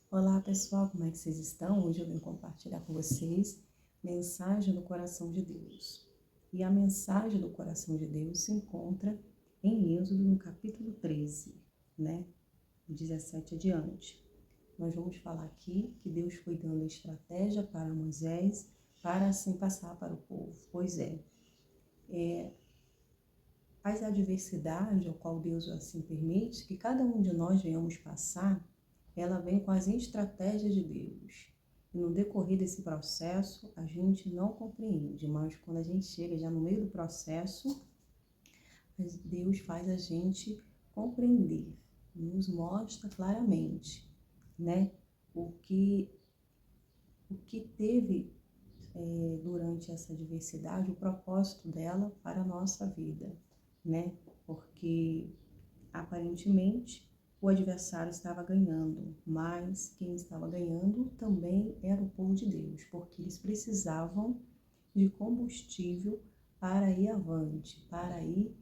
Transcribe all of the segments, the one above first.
Olá pessoal, como é que vocês estão? Hoje eu vim compartilhar com vocês mensagem do coração de Deus. E a mensagem do coração de Deus se encontra em Êxodo, no capítulo 13, né? 17 adiante. Nós vamos falar aqui que Deus foi dando estratégia para Moisés para assim passar para o povo. Pois é, as adversidades ao qual Deus assim permite que cada um de nós venhamos passar, ela vem com as estratégias de Deus. E no decorrer desse processo, a gente não compreende, mas quando a gente chega já no meio do processo, Deus faz a gente compreender, nos mostra claramente, né, o que, o que teve durante essa adversidade, o propósito dela para a nossa vida, né, porque aparentemente, o adversário estava ganhando, mas quem estava ganhando também era o povo de Deus, porque eles precisavam de combustível para ir avante, para ir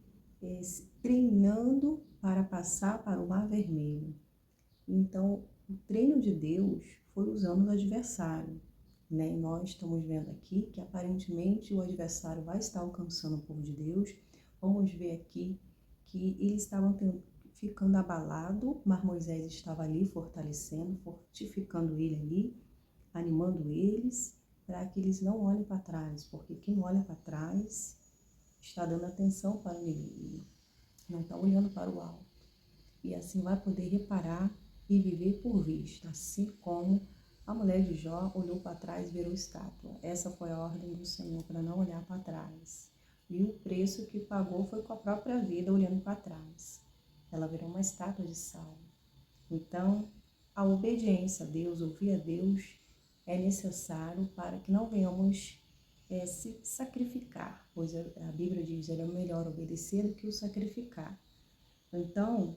treinando para passar para o Mar Vermelho. Então, o treino de Deus foi usando o adversário, né? E nós estamos vendo aqui que aparentemente o adversário vai estar alcançando o povo de Deus. Vamos ver aqui que eles estavam ficando abalados, mas Moisés estava ali fortalecendo, fortificando ele ali, animando eles, para que eles não olhem para trás, porque quem olha para trás está dando atenção para o inimigo, não está olhando para o alto. E assim vai poder reparar e viver por vista, assim como a mulher de Jó olhou para trás e virou estátua. Essa foi a ordem do Senhor, para não olhar para trás. E o preço que pagou foi com a própria vida, olhando para trás. Ela virou uma estátua de sal. Então, a obediência a Deus, ouvir a Deus, é necessário para que não venhamos se sacrificar, pois a Bíblia diz que é melhor obedecer do que o sacrificar. Então,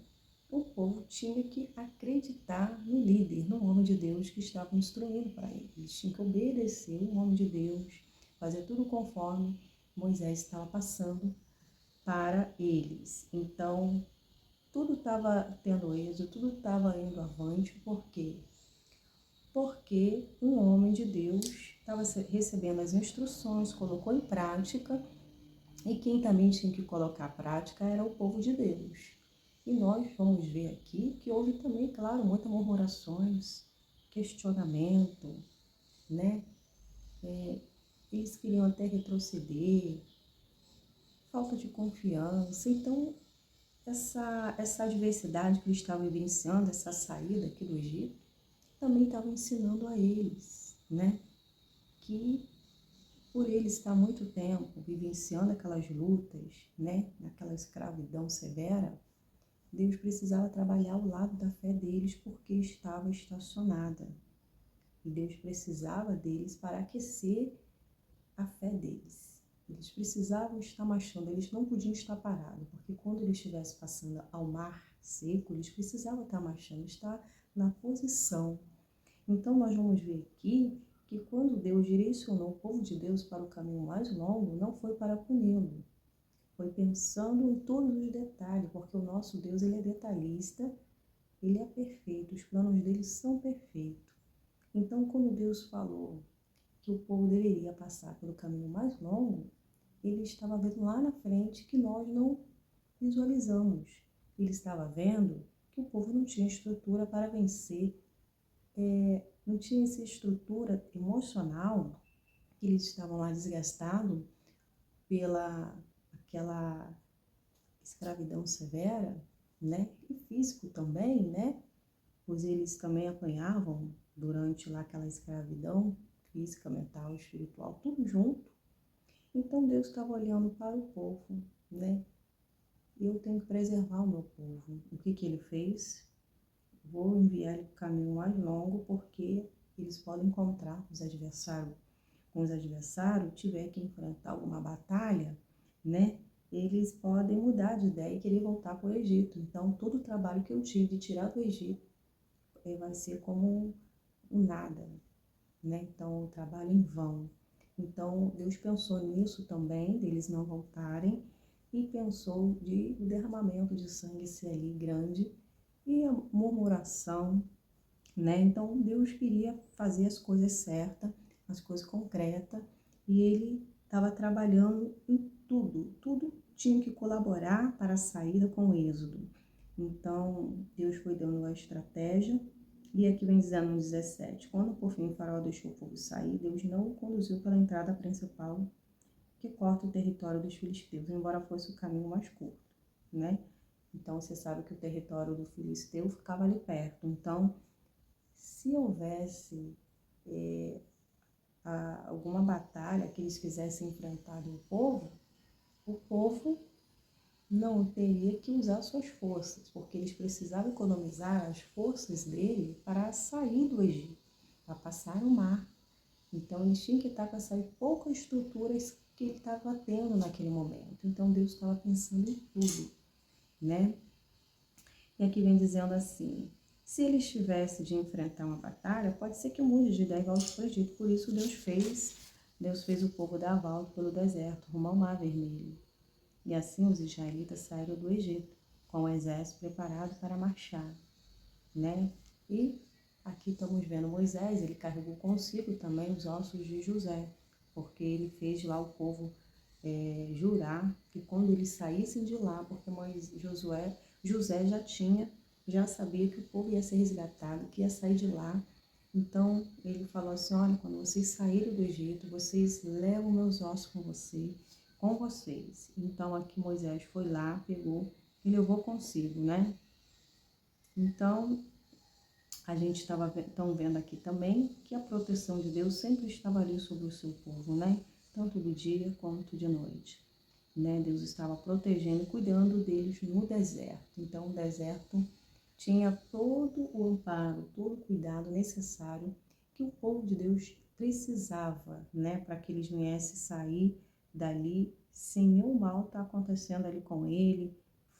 o povo tinha que acreditar no líder, no homem de Deus que estava instruindo para eles. Eles tinham que obedecer o homem de Deus, fazer tudo conforme Moisés estava passando para eles. Então, tudo estava tendo êxito, tudo estava indo avante, por quê? Porque um homem de Deus estava recebendo as instruções, colocou em prática, e quem também tinha que colocar a prática era o povo de Deus. E nós vamos ver aqui que houve também, claro, muitas murmurações, questionamento, né? Eles queriam até retroceder, falta de confiança. Então, essa adversidade que eles estavam vivenciando, essa saída aqui do Egito, também estava ensinando a eles, né? Que por ele estar muito tempo vivenciando aquelas lutas, né? Naquela escravidão severa, Deus precisava trabalhar ao lado da fé deles porque estava estacionada. E Deus precisava deles para aquecer a fé deles. Eles precisavam estar marchando, eles não podiam estar parados, porque quando eles estivessem passando ao mar seco, eles precisavam estar marchando, estar na posição. Então nós vamos ver aqui que quando Deus direcionou o povo de Deus para o caminho mais longo, não foi para puni-lo, foi pensando em todos os detalhes, porque o nosso Deus, ele é detalhista, ele é perfeito, os planos dele são perfeitos. Então, quando Deus falou que o povo deveria passar pelo caminho mais longo, ele estava vendo lá na frente que nós não visualizamos. Ele estava vendo que o povo não tinha estrutura para vencer, não tinha essa estrutura emocional, que eles estavam lá desgastados pela aquela escravidão severa, né? E físico também, né? Pois eles também apanhavam durante lá aquela escravidão física, mental, espiritual, tudo junto. Então Deus estava olhando para o povo, né? Eu tenho que preservar o meu povo. O que ele fez? Vou enviar ele para o caminho mais longo, porque eles podem encontrar os adversários. Com os adversários, tiver que enfrentar alguma batalha, né? Eles podem mudar de ideia e querer voltar para o Egito. Então, todo o trabalho que eu tive de tirar do Egito vai ser como um nada, né? Então, o trabalho em vão. Então, Deus pensou nisso também, deles não voltarem, e pensou o derramamento de sangue ser ali grande, e a murmuração, né? Então Deus queria fazer as coisas certas, as coisas concretas, e ele estava trabalhando em tudo, tudo tinha que colaborar para a saída com o êxodo. Então Deus foi dando a estratégia, e aqui vem dizendo no 17, quando por fim o faraó deixou o povo sair, Deus não o conduziu pela entrada principal que corta o território dos filisteus, embora fosse o caminho mais curto, né? Então você sabe que o território do filisteu ficava ali perto, então se houvesse alguma batalha que eles quisessem enfrentar o povo não teria que usar suas forças, porque eles precisavam economizar as forças dele para sair do Egito, para passar o mar. Então eles tinham que estar com essas poucas estruturas que ele estava tendo naquele momento. Então Deus estava pensando em tudo, né? E aqui vem dizendo assim, se eles tivessem de enfrentar uma batalha, pode ser que o mundo de Judá volte para o Egito. Por isso Deus fez o povo dar a volta pelo deserto, rumo ao Mar Vermelho. E assim os israelitas saíram do Egito, com o exército preparado para marchar, né? E aqui estamos vendo Moisés, ele carregou consigo também os ossos de José, porque ele fez lá o povo jurar que quando eles saíssem de lá, porque José já sabia que o povo ia ser resgatado, que ia sair de lá. Então ele falou assim, olha, quando vocês saírem do Egito, vocês levam meus ossos com vocês. Então aqui Moisés foi lá, pegou e levou consigo, né? Então a gente estava vendo aqui também que a proteção de Deus sempre estava ali sobre o seu povo, né? Tanto do dia quanto de noite, né? Deus estava protegendo e cuidando deles no deserto. Então o deserto tinha todo o amparo, todo o cuidado necessário que o povo de Deus precisava, né? Para que eles viessem sair dali sem nenhum mal estar acontecendo ali com ele,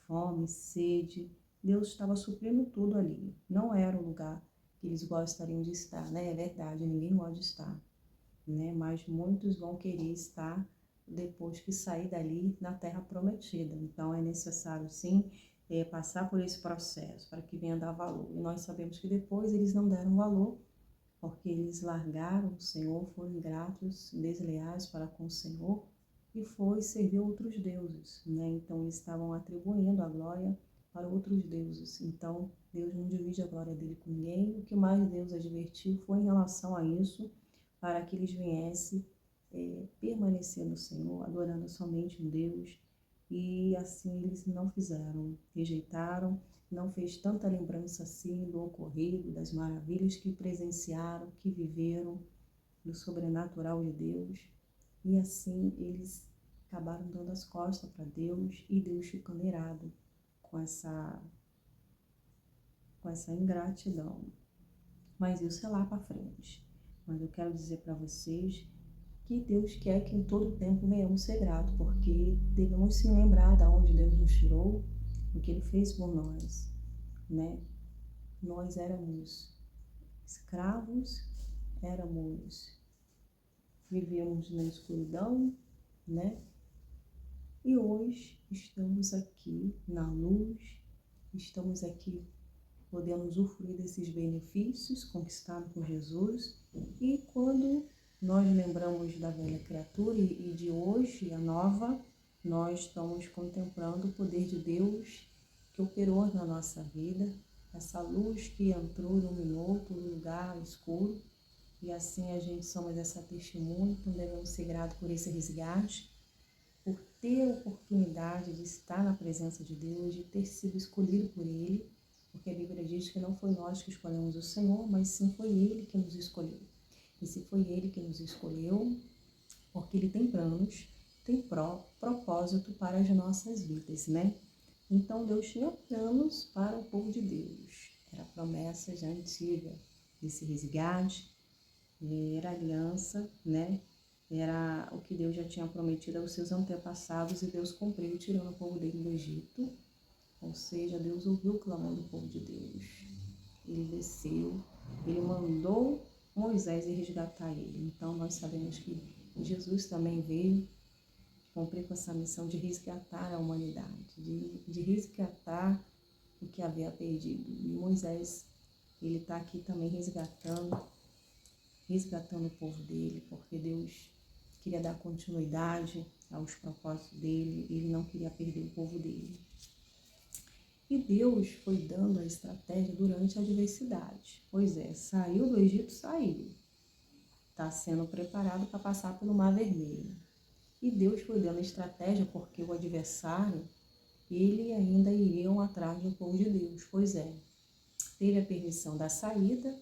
fome, sede. Deus estava suprindo tudo ali. Não era o lugar que eles gostariam de estar, né? É verdade, ninguém gosta de estar, né? Mas muitos vão querer estar depois que sair dali na terra prometida. Então é necessário sim passar por esse processo para que venha dar valor. E nós sabemos que depois eles não deram valor, porque eles largaram o Senhor, foram ingratos, desleais para com o Senhor e foi servir outros deuses, né? Então eles estavam atribuindo a glória para outros deuses. Então Deus não divide a glória dele com ninguém. O que mais Deus advertiu foi em relação a isso, para que eles viessem permanecer no Senhor, adorando somente um Deus. E assim eles não fizeram, rejeitaram, não fez tanta lembrança assim do ocorrido, das maravilhas que presenciaram, que viveram, do sobrenatural de Deus. E assim eles acabaram dando as costas para Deus e Deus ficando irado com essa ingratidão. Mas isso é lá para frente. Mas eu quero dizer para vocês que Deus quer que em todo tempo venhamos ser gratos, porque devemos se lembrar de onde Deus nos tirou, o que Ele fez por nós, né? Nós éramos escravos, vivíamos na escuridão, né? E hoje estamos aqui na luz, estamos aqui podendo usufruir desses benefícios conquistados por Jesus. E quando nós lembramos da velha criatura e de hoje, a nova, nós estamos contemplando o poder de Deus que operou na nossa vida, essa luz que entrou, iluminou todo lugar escuro, e assim a gente somos essa testemunha. Então devemos ser gratos por esse resgate, por ter a oportunidade de estar na presença de Deus, de ter sido escolhido por Ele, porque a Bíblia diz que não foi nós que escolhemos o Senhor, mas sim foi Ele que nos escolheu. E se foi Ele que nos escolheu, porque Ele tem planos, tem propósito para as nossas vidas, né? Então Deus tinha planos para o povo de Deus. Era a promessa já antiga desse resgate, era aliança, né? Era o que Deus já tinha prometido aos seus antepassados, e Deus cumpriu, tirando o povo dele do Egito. Ou seja, Deus ouviu o clamor do povo de Deus. Ele desceu, ele mandou Moisés ir resgatar ele. Então nós sabemos que Jesus também veio cumprir com essa missão de resgatar a humanidade, de resgatar o que havia perdido. E Moisés Ele está aqui também resgatando o povo dele, porque Deus queria dar continuidade aos propósitos dele, ele não queria perder o povo dele. E Deus foi dando a estratégia durante a adversidade. Pois é, saiu do Egito, saiu. Está sendo preparado para passar pelo Mar Vermelho. E Deus foi dando a estratégia porque o adversário, ele ainda iriam atrás do povo de Deus. Pois é, teve a permissão da saída,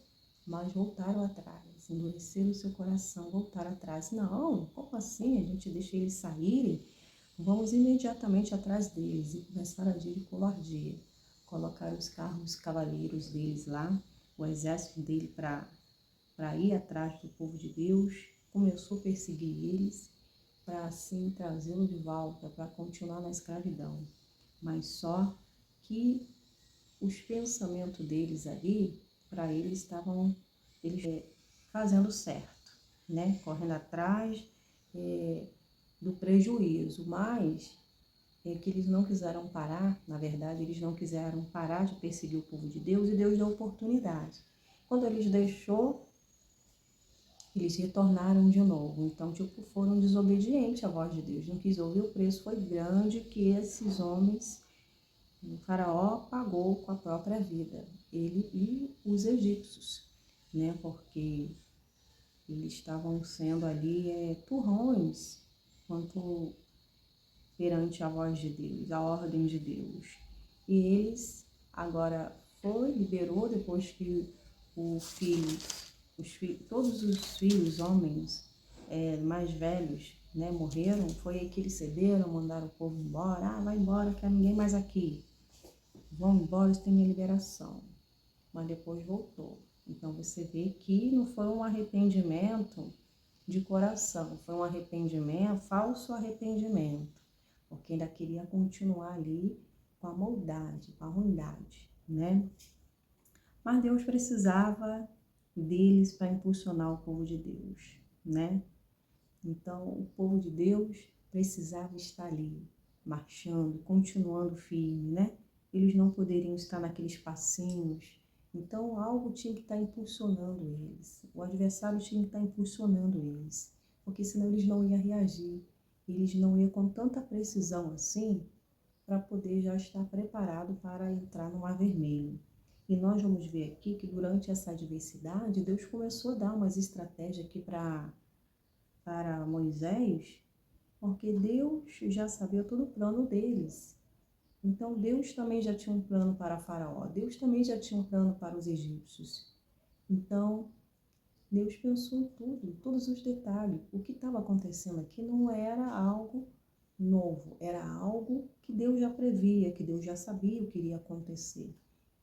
mas voltaram atrás. Endureceram o seu coração, voltaram atrás. Não, como assim? A gente deixa eles saírem? Vamos imediatamente atrás deles. E começaram a agir de covardia. Colocaram os carros cavaleiros deles lá, o exército dele para ir atrás do povo de Deus. Começou a perseguir eles para assim trazê-lo de volta, para continuar na escravidão. Mas só que os pensamentos deles ali, para eles estavam fazendo certo, né? Correndo atrás do prejuízo, mas é que eles não quiseram parar, na verdade, eles não quiseram parar de perseguir o povo de Deus e Deus deu oportunidade. Quando eles deixou, eles retornaram de novo. Então, foram desobedientes à voz de Deus, não quis ouvir. O preço foi grande que esses homens, o faraó pagou com a própria vida, ele e os egípcios, né? Porque eles estavam sendo ali turrões quanto perante a voz de Deus, a ordem de Deus. E eles agora liberou depois que todos os filhos, homens mais velhos, né, morreram. Foi aí que eles cederam, mandaram o povo embora. Ah, vai embora, quer ninguém mais aqui. Vão embora, eles têm a liberação. Mas depois voltou. Então você vê que não foi um arrependimento de coração, foi um arrependimento, falso arrependimento, porque ainda queria continuar ali com a maldade, com a ruindade, né? Mas Deus precisava deles para impulsionar o povo de Deus, né? Então o povo de Deus precisava estar ali, marchando, continuando firme, né? Eles não poderiam estar naqueles passinhos. Então, algo tinha que estar impulsionando eles. O adversário tinha que estar impulsionando eles. Porque senão eles não iam reagir. Eles não iam com tanta precisão assim para poder já estar preparado para entrar no Mar Vermelho. E nós vamos ver aqui que durante essa adversidade, Deus começou a dar umas estratégias aqui para Moisés, porque Deus já sabia todo o plano deles. Então, Deus também já tinha um plano para Faraó. Deus também já tinha um plano para os egípcios. Então, Deus pensou em tudo, todos os detalhes. O que estava acontecendo aqui não era algo novo, era algo que Deus já previa, que Deus já sabia o que iria acontecer,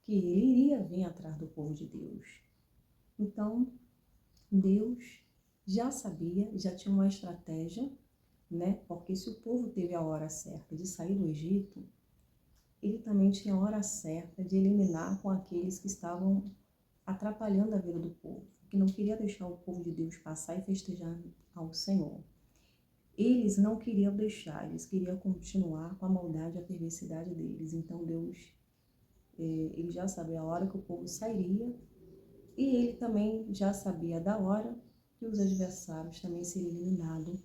que ele iria vir atrás do povo de Deus. Então, Deus já sabia, já tinha uma estratégia, né? Porque se o povo teve a hora certa de sair do Egito, ele também tinha a hora certa de eliminar com aqueles que estavam atrapalhando a vida do povo, que não queria deixar o povo de Deus passar e festejar ao Senhor. Eles não queriam deixar, eles queriam continuar com a maldade e a perversidade deles. Então Deus, ele já sabia a hora que o povo sairia e ele também já sabia da hora que os adversários também seriam eliminados,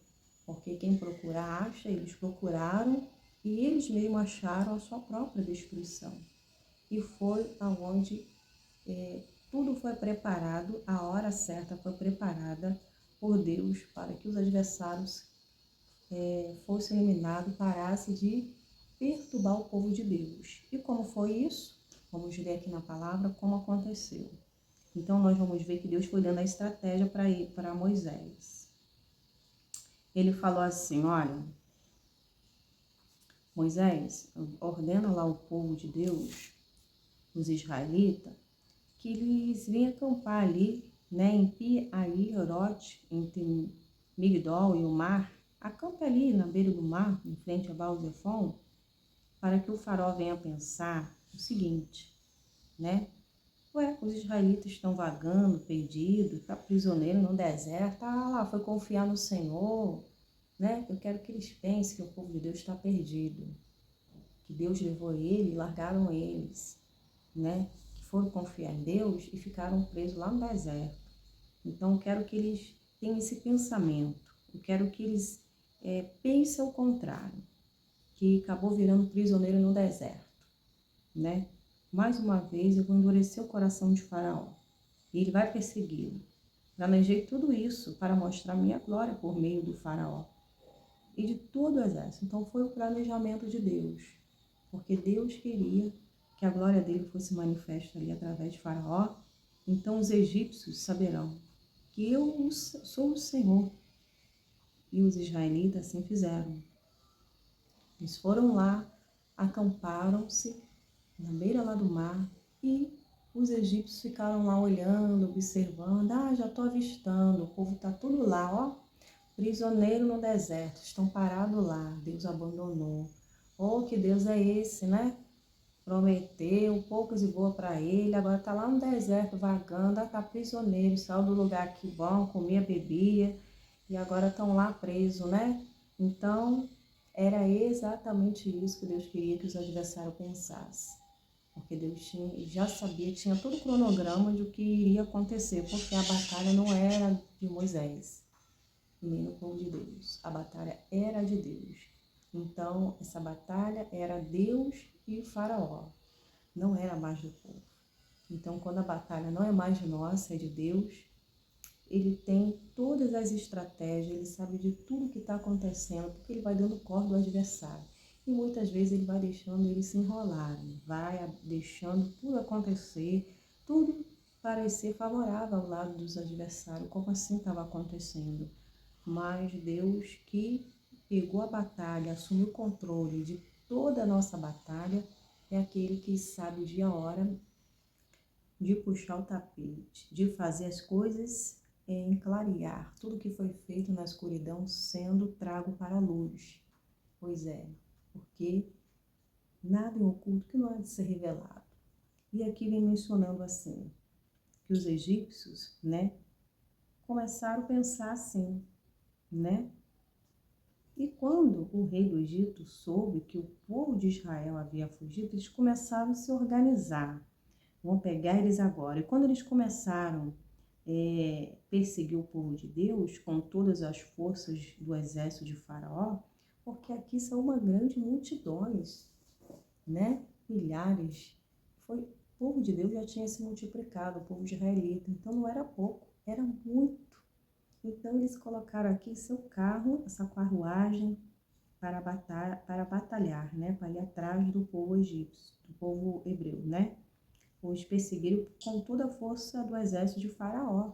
porque quem procura acha, eles procuraram e eles mesmos acharam a sua própria destruição. E foi aonde tudo foi preparado, a hora certa foi preparada por Deus para que os adversários fossem eliminados, parassem de perturbar o povo de Deus. E como foi isso? Vamos ver aqui na palavra como aconteceu. Então nós vamos ver que Deus foi dando a estratégia para Moisés. Ele falou assim, olha, Moisés, ordena lá o povo de Deus, os israelitas, que eles vinham acampar ali, né, em Pi-Hahirote, entre Migdol e o mar. Acampe ali na beira do mar, em frente a Baal-Zephon, para que o faraó venha pensar o seguinte, né? Ué, os israelitas estão vagando, perdidos, tá prisioneiro no deserto, lá, foi confiar no Senhor, né? Eu quero que eles pensem que o povo de Deus está perdido, que Deus levou ele e largaram eles, né? foram confiar em Deus e ficaram presos lá no deserto. Então, eu quero que eles tenham esse pensamento. Eu quero que eles pensem ao contrário, que acabou virando prisioneiro no deserto, né? Mais uma vez, eu vou endurecer o coração de Faraó e ele vai persegui-lo. Planejei tudo isso para mostrar minha glória por meio do Faraó e de todo o exército. Então, foi o planejamento de Deus, porque Deus queria que a glória dele fosse manifesta ali através de Faraó. Então, os egípcios saberão que eu sou o Senhor. E os israelitas assim fizeram. Eles foram lá, acamparam-se na beira lá do mar e os egípcios ficaram lá olhando, observando. Ah, já estou avistando, o povo está tudo lá, ó, prisioneiro no deserto, estão parados lá, Deus abandonou. Oh, que Deus é esse, né? Prometeu poucos e boa para ele, agora está lá no deserto vagando, está prisioneiro, saiu do lugar que bom, comia, bebia, e agora estão lá presos, né? Então, era exatamente isso que Deus queria que os adversários pensassem. Porque Deus já sabia, tinha todo o cronograma de o que iria acontecer, porque a batalha não era de Moisés, nem do povo de Deus. A batalha era de Deus. Então, essa batalha era Deus e o Faraó, não era mais do povo. Então, quando a batalha não é mais nossa, é de Deus, ele tem todas as estratégias, ele sabe de tudo que está acontecendo, porque ele vai dando corda ao adversário. E muitas vezes ele vai deixando eles se enrolarem, vai deixando tudo acontecer, tudo parecer favorável ao lado dos adversários, como assim estava acontecendo. Mas Deus que pegou a batalha, assumiu o controle de toda a nossa batalha, é aquele que sabe o dia e a hora de puxar o tapete, de fazer as coisas clarear, tudo que foi feito na escuridão sendo trago para a luz. Pois é, porque nada é oculto que não há de ser revelado. E aqui vem mencionando assim, que os egípcios, né, começaram a pensar assim, né? E quando o rei do Egito soube que o povo de Israel havia fugido, eles começaram a se organizar. Vão pegar eles agora. E quando eles começaram a perseguir o povo de Deus com todas as forças do exército de Faraó, porque aqui são uma grande multidões, né? Milhares. O povo de Deus já tinha se multiplicado, o povo israelita. Então não era pouco, era muito. Então eles colocaram aqui seu carro, essa carruagem, para batalhar, né? Para ir atrás do povo egípcio, do povo hebreu, né? Os perseguiram com toda a força do exército de Faraó.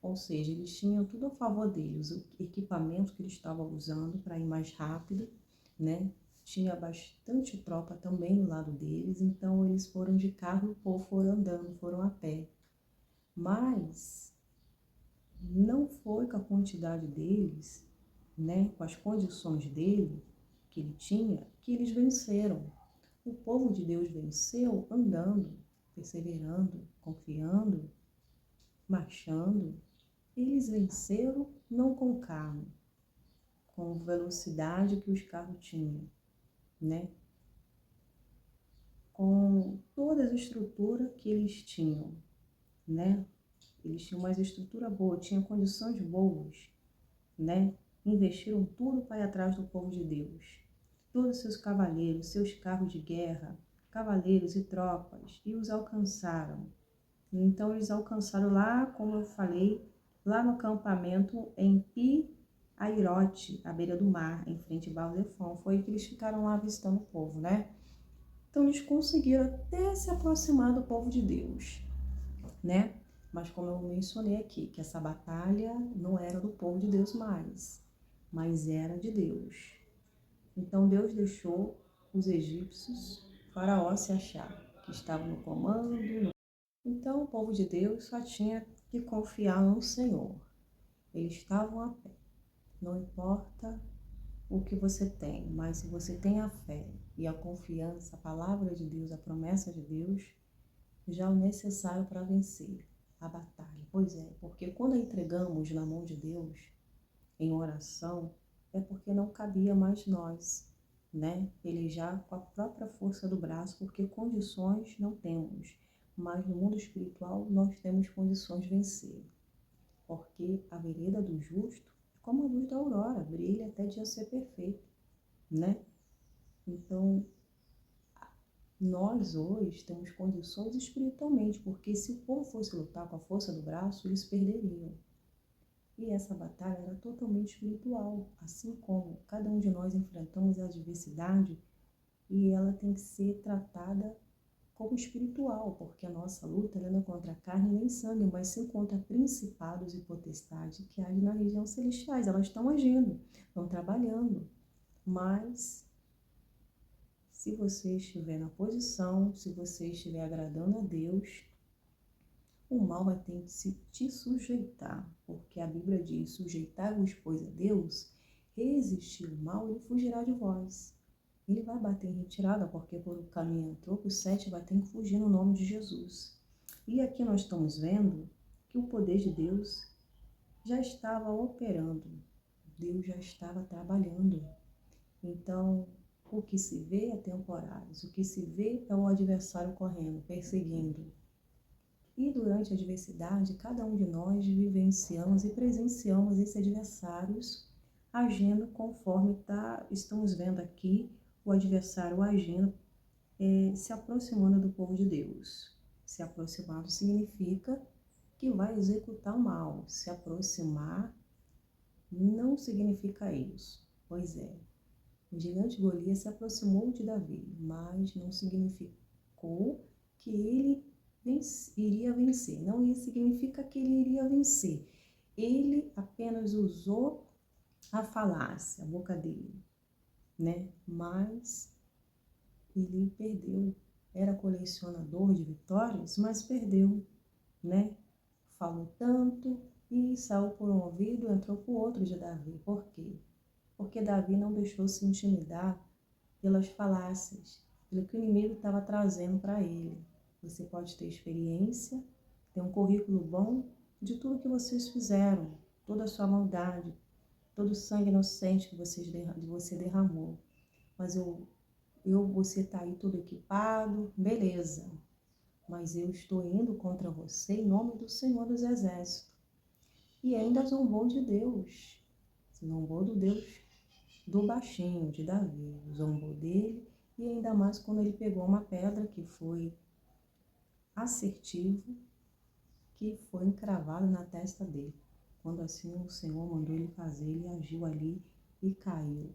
Ou seja, eles tinham tudo a favor deles, o equipamento que eles estavam usando para ir mais rápido, né? Tinha bastante tropa também no lado deles, então eles foram de carro e o povo foram andando, foram a pé. Mas não foi com a quantidade deles, né? Com as condições dele, que ele tinha, que eles venceram. O povo de Deus venceu andando, perseverando, confiando, marchando. Eles venceram não com carro, com velocidade que os carros tinham, né? Com toda a estrutura que eles tinham, né? Eles tinham uma estrutura boa, tinham condições boas, né? Investiram tudo para ir atrás do povo de Deus. Todos os seus cavaleiros, seus carros de guerra, cavaleiros e tropas, e os alcançaram. Então eles alcançaram lá, como eu falei, lá no acampamento em Pi-Airote, à beira do mar, em frente a Baal-Zephon. Foi que eles ficaram lá avistando o povo, né? Então eles conseguiram até se aproximar do povo de Deus, né? Mas como eu mencionei aqui, que essa batalha não era do povo de Deus mais, mas era de Deus. Então Deus deixou os egípcios, Faraó se achar que estava no comando. Então o povo de Deus só tinha que confiar no Senhor. Eles estavam a pé. Não importa o que você tem, mas se você tem a fé e a confiança, a palavra de Deus, a promessa de Deus, já é o necessário para vencer a batalha. Pois é, porque quando entregamos na mão de Deus, em oração, é porque não cabia mais nós, né? Ele já com a própria força do braço, porque condições não temos, mas no mundo espiritual nós temos condições de vencer, porque a vereda do justo é como a luz da aurora, brilha até dia ser perfeito, né? Então, nós hoje temos condições espiritualmente, porque se o povo fosse lutar com a força do braço, eles perderiam. E essa batalha era totalmente espiritual, assim como cada um de nós enfrentamos a adversidade e ela tem que ser tratada como espiritual, porque a nossa luta não é contra a carne nem sangue, mas sim contra principados e potestades que agem na região celestiais. Elas estão agindo, estão trabalhando, mas se você estiver na posição, se você estiver agradando a Deus, o mal vai ter que se te sujeitar, porque a Bíblia diz, sujeitai-vos, pois, a Deus, resistir o mal, ele fugirá de vós. Ele vai bater em retirada, porque por o caminho entrou, por 7 vai ter que fugir no nome de Jesus. E aqui nós estamos vendo que o poder de Deus já estava operando, Deus já estava trabalhando. Então, o que se vê é temporário, o que se vê é o adversário correndo, perseguindo. E durante a adversidade, cada um de nós vivenciamos e presenciamos esses adversários agindo conforme estamos vendo aqui, o adversário agindo, se aproximando do povo de Deus. Se aproximado significa que vai executar o mal. Se aproximar não significa isso. Pois é, o gigante Golias se aproximou de Davi, mas não significou que ele iria vencer. Não significa que ele iria vencer. Ele apenas usou a falácia, a boca dele, né? Mas ele perdeu. Era colecionador de vitórias, mas perdeu, né? Falou tanto e saiu por um ouvido, entrou por outro de Davi. Por quê? Porque Davi não deixou se intimidar pelas falácias, pelo que o inimigo estava trazendo para ele. Você pode ter experiência, ter um currículo bom de tudo que vocês fizeram, toda a sua maldade, todo o sangue inocente que você derramou. Mas você está aí todo equipado, beleza. Mas eu estou indo contra você em nome do Senhor dos Exércitos. E ainda zombou de Deus. Zombou do Deus do baixinho, de Davi. Zombou dele. E ainda mais quando ele pegou uma pedra que foi assertivo, que foi encravado na testa dele. Quando assim o Senhor mandou ele fazer, ele agiu ali e caiu.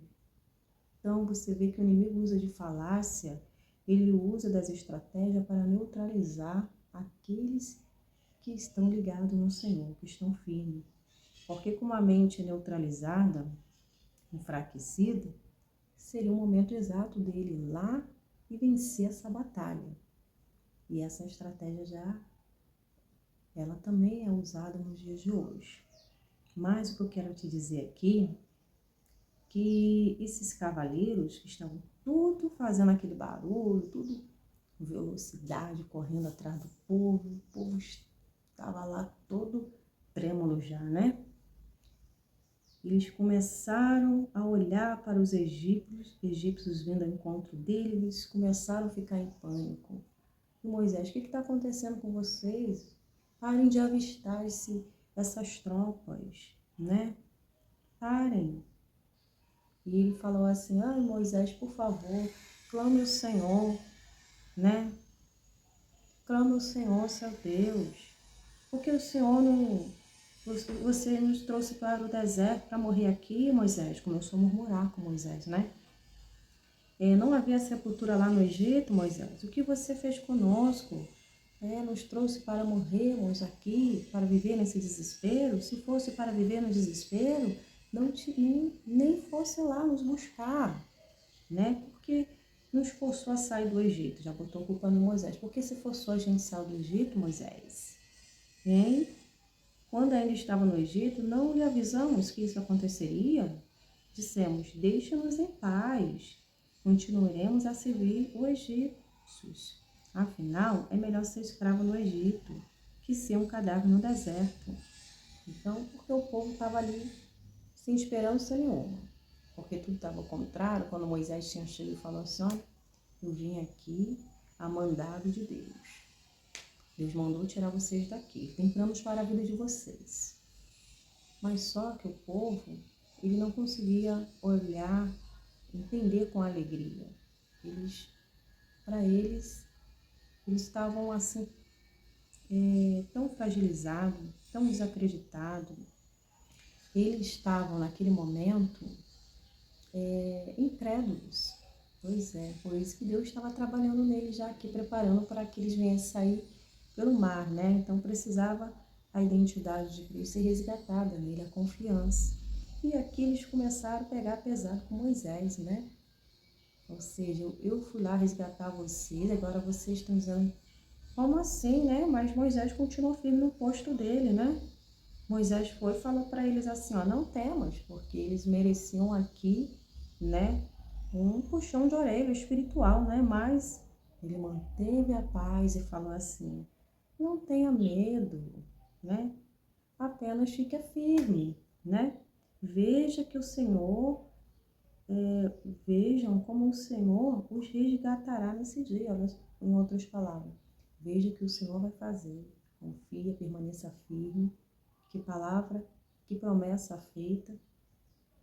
Então você vê que o inimigo usa de falácia, ele usa das estratégias para neutralizar aqueles que estão ligados no Senhor, que estão firmes. Porque com uma mente neutralizada, enfraquecida, seria o momento exato dele ir lá e vencer essa batalha. E essa estratégia ela também é usada nos dias de hoje. Mas o que eu quero te dizer aqui, que esses cavaleiros que estão tudo fazendo aquele barulho, tudo com velocidade, correndo atrás do povo, o povo estava lá todo trêmulo já, né? Eles começaram a olhar para os egípcios vindo ao encontro deles, eles começaram a ficar em pânico. E Moisés, o que está acontecendo com vocês? Parem de avistar essas tropas, né? Parem. E ele falou assim, ai Moisés, por favor, clame o Senhor, né? Clame o Senhor, seu Deus. Porque o Senhor você nos trouxe para o deserto para morrer aqui, Moisés. Começou a murmurar com Moisés, né? Não havia sepultura lá no Egito, Moisés. O que você fez conosco? Nos trouxe para morrermos aqui, para viver nesse desespero. Se fosse para viver no desespero, nem fosse lá nos buscar, né? Porque nos forçou a sair do Egito, já botou culpa no Moisés. Porque se forçou a gente sair do Egito, Moisés? Hein? Quando ainda estava no Egito, não lhe avisamos que isso aconteceria? Dissemos, deixa-nos em paz, continuaremos a servir os egípcios. Afinal, é melhor ser escravo no Egito que ser um cadáver no deserto. Então, porque o povo estava ali sem esperança nenhuma. Porque tudo estava ao contrário, quando Moisés chegado e falou assim, olha, eu vim aqui a mandado de Deus. Deus mandou tirar vocês daqui. Tem planos para a vida de vocês. Mas só que o povo, ele não conseguia olhar, entender com alegria. Para eles estavam assim, tão fragilizados, tão desacreditados. Eles estavam naquele momento incrédulos. Pois é, por isso que Deus estava trabalhando neles já aqui, preparando para que eles viessem sair pelo mar, né? Então precisava a identidade de Cristo ser resgatada nele, a confiança. E aqui eles começaram a pegar pesado com Moisés, né? Ou seja, eu fui lá resgatar vocês, agora vocês estão dizendo, como assim, né? Mas Moisés continuou firme no posto dele, né? Moisés foi e falou para eles assim, ó, não temas, porque eles mereciam aqui, né, um puxão de orelha espiritual, né? Mas ele manteve a paz e falou assim, não tenha medo, né? Apenas fique firme, né? Veja que o Senhor, vejam como o Senhor os resgatará nesse dia, em outras palavras. Veja que o Senhor vai fazer. Confia, permaneça firme. Que palavra, que promessa feita,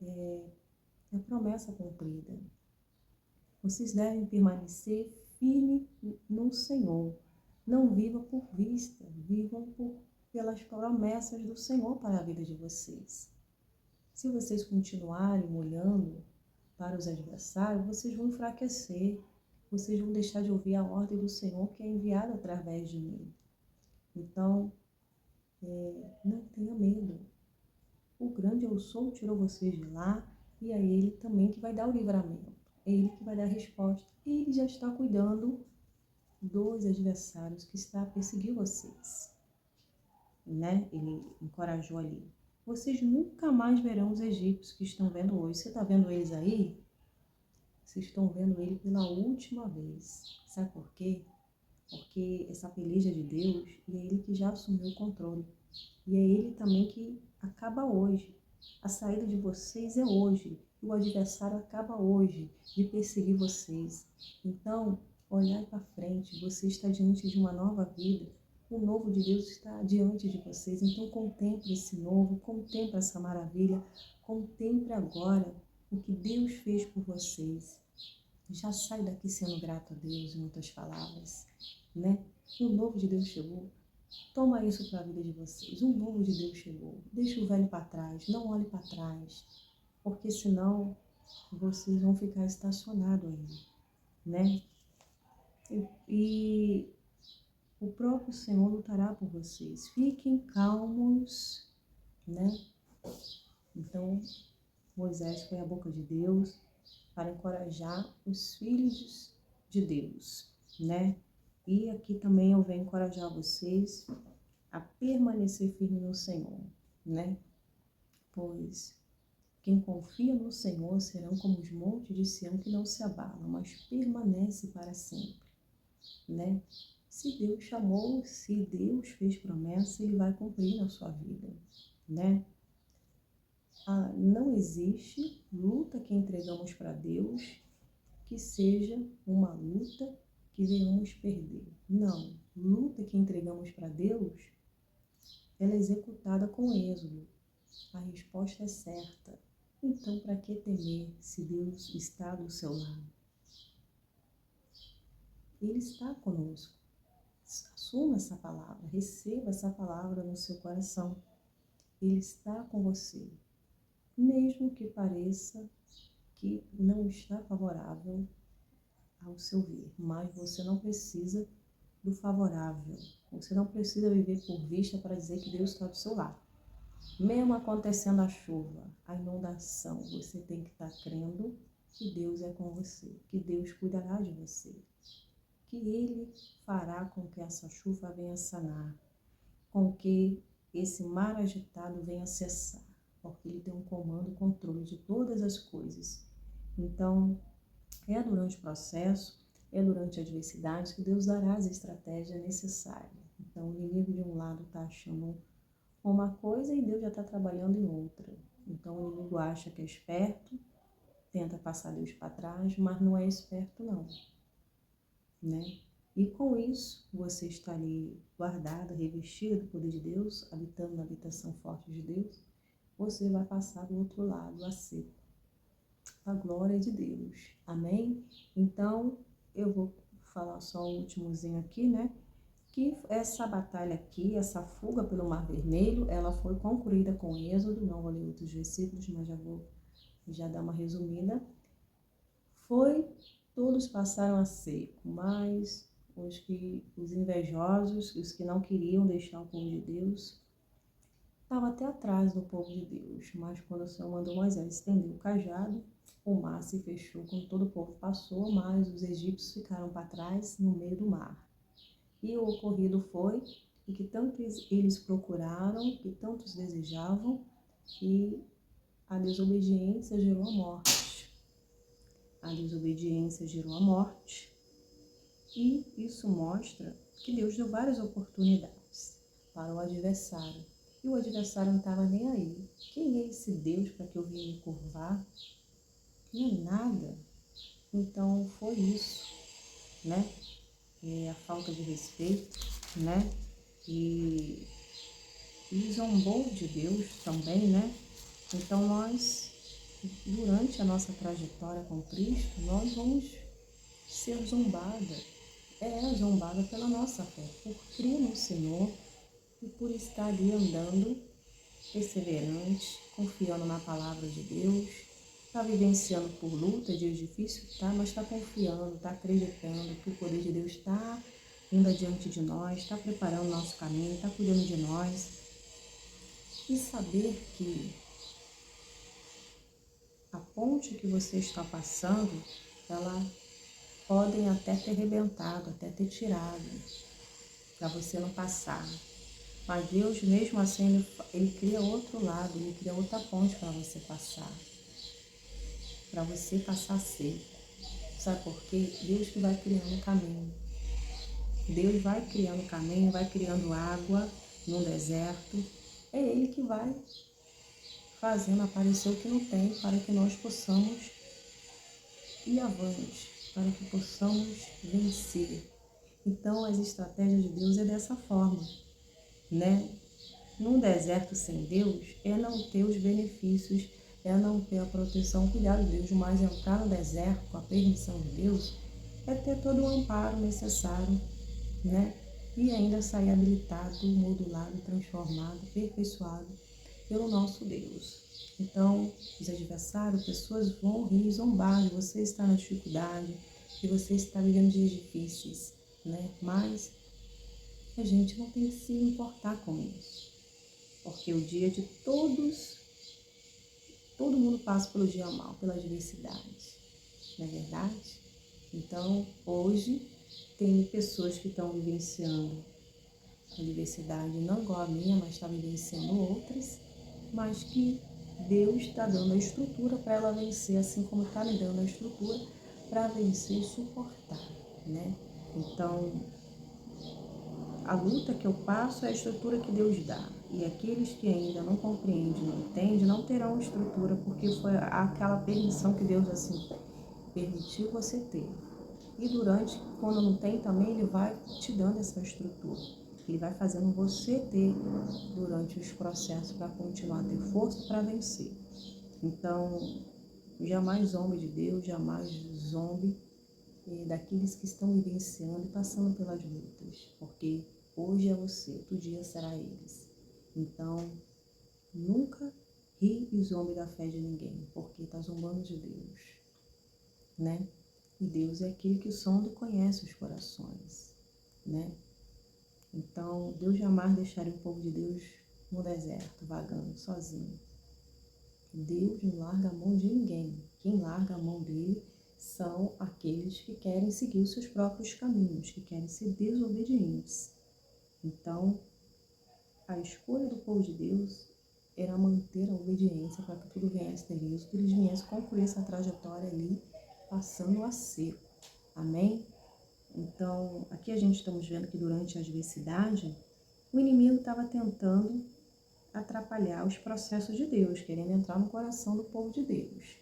é promessa cumprida. Vocês devem permanecer firme no Senhor. Não vivam por vista, vivam pelas promessas do Senhor para a vida de vocês. Se vocês continuarem olhando para os adversários, vocês vão enfraquecer, vocês vão deixar de ouvir a ordem do Senhor que é enviada através de mim. Então, não tenha medo. O grande eu sou tirou vocês de lá e é Ele também que vai dar o livramento. É Ele que vai dar a resposta. E Ele já está cuidando dos adversários que está a perseguir vocês. Né? Ele encorajou ali. Vocês nunca mais verão os egípcios que estão vendo hoje. Você está vendo eles aí? Vocês estão vendo ele pela última vez. Sabe por quê? Porque essa peleja de Deus, e é Ele que já assumiu o controle. E é Ele também que acaba hoje. A saída de vocês é hoje. O adversário acaba hoje de perseguir vocês. Então, olhar para frente. Você está diante de uma nova vida. O novo de Deus está diante de vocês. Então, contemple esse novo, contemple essa maravilha. Contemple agora o que Deus fez por vocês. Já sai daqui sendo grato a Deus, em outras palavras, né? O novo de Deus chegou. Toma isso para a vida de vocês. Um novo de Deus chegou. Deixa o velho para trás. Não olhe para trás. Porque senão vocês vão ficar estacionados aí, né? E o próprio Senhor lutará por vocês. Fiquem calmos, né? Então, Moisés foi a boca de Deus para encorajar os filhos de Deus, né? E aqui também eu venho encorajar vocês a permanecer firme no Senhor, né? Pois quem confia no Senhor serão como os montes de Sião que não se abalam, mas permanece para sempre, né? Se Deus chamou, se Deus fez promessa, Ele vai cumprir na sua vida, né? Não existe luta que entregamos para Deus que seja uma luta que venhamos perder. Não, luta que entregamos para Deus, ela é executada com êxodo. A resposta é certa. Então, para que temer se Deus está do seu lado? Ele está conosco. Assuma essa palavra, receba essa palavra no seu coração. Ele está com você. Mesmo que pareça que não está favorável ao seu ver, mas você não precisa do favorável. Você não precisa viver por vista para dizer que Deus está do seu lado. Mesmo acontecendo a chuva, a inundação, você tem que estar crendo que Deus é com você, que Deus cuidará de você, que Ele fará com que essa chuva venha sanar, com que esse mar agitado venha cessar, porque Ele tem um comando, controle de todas as coisas. Então, é durante o processo, é durante a adversidade que Deus dará as estratégias necessárias. Então, o inimigo de um lado está achando uma coisa e Deus já está trabalhando em outra. Então, o inimigo acha que é esperto, tenta passar Deus para trás, mas não é esperto não, né? E com isso, você está ali guardado, revestido do poder de Deus, habitando na habitação forte de Deus, você vai passar do outro lado, a seco, a glória de Deus. Amém? Então, eu vou falar só o últimozinho aqui, né? Que essa batalha aqui, essa fuga pelo Mar Vermelho, ela foi concluída com Êxodo, não vou ler outros versículos, mas já dar uma resumida. Todos passaram a seco, mas os invejosos, os que não queriam deixar o povo de Deus, estavam até atrás do povo de Deus. Mas quando o Senhor mandou Moisés estender o cajado, o mar se fechou quando todo o povo passou, mas os egípcios ficaram para trás no meio do mar. E o ocorrido foi o que tantos eles procuraram, que tantos desejavam, e a desobediência gerou a morte. A desobediência gerou a morte, e isso mostra que Deus deu várias oportunidades para o adversário. E o adversário não estava nem aí. Quem é esse Deus para que eu vim me curvar? Não é nada. Então foi isso, né? A falta de respeito, né? E zombou de Deus também, né? Então nós, durante a nossa trajetória com Cristo, nós vamos ser zombada pela nossa fé, por crer no Senhor e por estar ali andando perseverante, confiando na palavra de Deus, está vivenciando por luta, dias difíceis, tá? Mas está confiando, está acreditando que o poder de Deus está indo adiante de nós, está preparando o nosso caminho, está cuidando de nós. E saber que a ponte que você está passando, ela podem até ter arrebentado, até ter tirado, para você não passar. Mas Deus, mesmo assim, ele cria outro lado, ele cria outra ponte para você passar seco. Sabe por quê? Deus que vai criando o caminho. Deus vai criando o caminho, vai criando água no deserto. É Ele que vai fazendo aparecer o que não tem, para que nós possamos ir avante, para que possamos vencer. Então, as estratégias de Deus é dessa forma, né? Num deserto sem Deus, é não ter os benefícios, é não ter a proteção, cuidado de Deus, mas entrar no deserto com a permissão de Deus é ter todo o amparo necessário, né? E ainda sair habilitado, modulado, transformado, aperfeiçoado pelo nosso Deus. Então, os adversários, pessoas vão rir e zombar de você está na dificuldade, de você está vivendo dias difíceis, né? Mas a gente não tem que se importar com isso, porque o dia de todos, todo mundo passa pelo dia mal, pela adversidade, não é verdade? Então, hoje, tem pessoas que estão vivenciando a adversidade não igual a minha, mas está vivenciando outras, mas que Deus está dando a estrutura para ela vencer, assim como está me dando a estrutura para vencer e suportar, né? Então, a luta que eu passo é a estrutura que Deus dá. E aqueles que ainda não compreendem, não entendem, não terão estrutura, porque foi aquela permissão que Deus assim permitiu você ter. E quando não tem também, Ele vai te dando essa estrutura. Ele vai fazendo você ter durante os processos para continuar a ter força para vencer. Então, jamais zombe de Deus, jamais zombe daqueles que estão vivenciando e passando pelas lutas, porque hoje é você, outro dia será eles. Então, nunca ri e zombe da fé de ninguém, porque está zombando de Deus, né? E Deus é aquele que sonda e conhece os corações, né? Então, Deus jamais deixaria o povo de Deus no deserto, vagando, sozinho. Deus não larga a mão de ninguém. Quem larga a mão dele são aqueles que querem seguir os seus próprios caminhos, que querem ser desobedientes. Então, a escolha do povo de Deus era manter a obediência para que tudo viesse ter êxito, que eles viessem concluir essa trajetória ali, passando a seco. Amém? Então, aqui a gente estamos vendo que durante a adversidade, o inimigo estava tentando atrapalhar os processos de Deus, querendo entrar no coração do povo de Deus.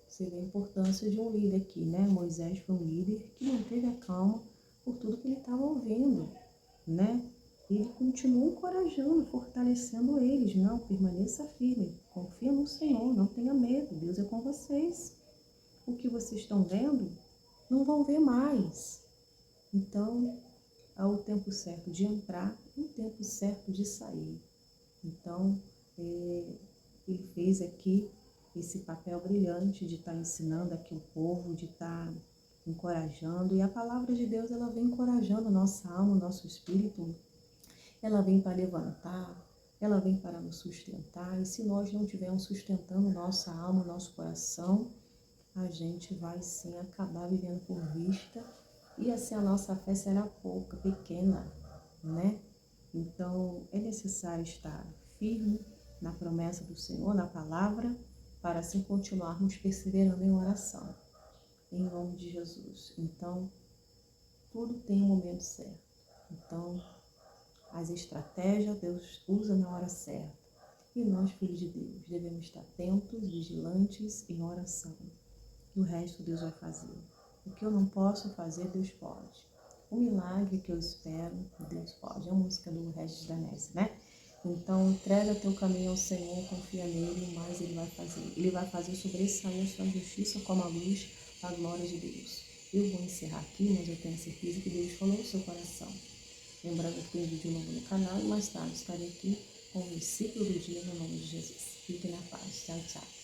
Você vê a importância de um líder aqui, né? Moisés foi um líder que manteve a calma por tudo que ele estava ouvindo, né? Ele continuou encorajando, fortalecendo eles. Não, permaneça firme, confia no Senhor, não tenha medo, Deus é com vocês. O que vocês estão vendo, não vão ver mais. Então, há o tempo certo de entrar e o tempo certo de sair. Então, ele fez aqui esse papel brilhante de estar ensinando aqui o povo, de estar encorajando. E a palavra de Deus, ela vem encorajando nossa alma, nosso espírito. Ela vem para levantar, ela vem para nos sustentar. E se nós não estivermos sustentando nossa alma, nosso coração, a gente vai sim acabar vivendo por vista. E assim a nossa fé será pouca, pequena, né? Então, é necessário estar firme na promessa do Senhor, na palavra, para assim continuarmos perseverando em oração, em nome de Jesus. Então, tudo tem um momento certo. Então, as estratégias Deus usa na hora certa. E nós, filhos de Deus, devemos estar atentos, vigilantes em oração. E o resto Deus vai fazer. O que eu não posso fazer, Deus pode. O milagre que eu espero, Deus pode. É a música do Regis Danese, né? Então, entrega teu caminho ao Senhor, confia nele, o mais ele vai fazer. Ele vai fazer sobressair a sua justiça como a luz da glória de Deus. Eu vou encerrar aqui, mas eu tenho certeza que Deus falou no seu coração. Lembrando que tem vídeo novo no canal e mais tarde estarei aqui com o versículo do dia no nome de Jesus. Fique na paz. Tchau, tchau.